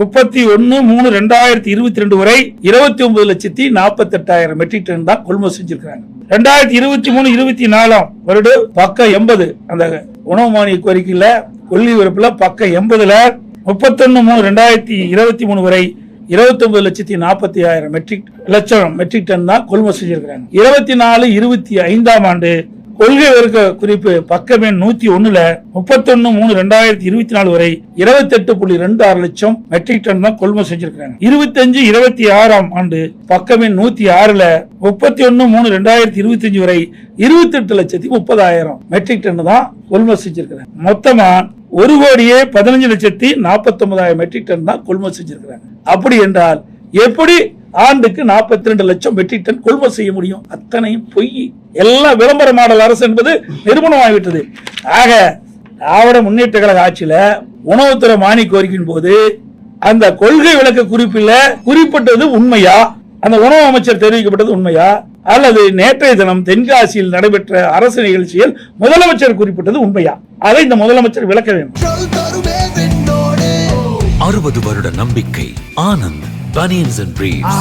31/3/2022 வரை 29,48,000 matric ton தான் கொள்முதல் செஞ்சிருக்காங்க. 2023-24 வருடம் பக்கம் 80 அந்த உணவு மானிய கோரிக்கையில கொள்கை விருப்பில் பக்கம் 80ல 31/3/2023 வரை 29,40,000 மெட்ரிக் டன் தான் கொள்முதல் செஞ்சிருக்காங்க. 24-25 ஆண்டு கொள்கை விருக்க குறிப்பு பக்கம் எண் 101ல 31/3/2024 வரை 28.26 லட்சம் மெட்ரிக் டன் தான் கொள்முதல் செஞ்சிருக்காங்க. 25-26 ஆண்டு பக்கம் எண் 106ல 31/3/2025 வரை 28,30,000 மெட்ரிக் டன் தான் கொள்முதல் செஞ்சிருக்காங்க. மொத்தமா 1,15,49,000 மெட்ரிக் டன் தான் கொள்முதல் செஞ்சிருக்காங்க. அப்படி என்றால் எப்படி ஆண்டுக்கு 42 லட்சம் மெட்ரிக் டன் கொள்முதல் செய்ய முடியும்? அத்தனையும் பொய். எல்லாம் விளம்பர மாடல் அரசு என்பது நிரூபணமாகிவிட்டது. ஆக திராவிட முன்னேற்ற கழக ஆட்சியில உணவுத்துறை மானிய கோரிக்கையின் போது அந்த கொள்கை விளக்க குறிப்பில் குறிப்பிட்டது உண்மையா? அந்த உணவு அமைச்சர் தெரிவிக்கப்பட்டது உண்மையா? அல்லது நேற்றைய தினம் தென்காசியில் நடைபெற்ற அரசு நிகழ்ச்சியில் முதலமைச்சர் குறிப்பிட்டது உண்மையா? அதை இந்த முதலமைச்சர் விளக்க வேண்டும். 60 வருட நம்பிக்கை. Anand banians and briefs.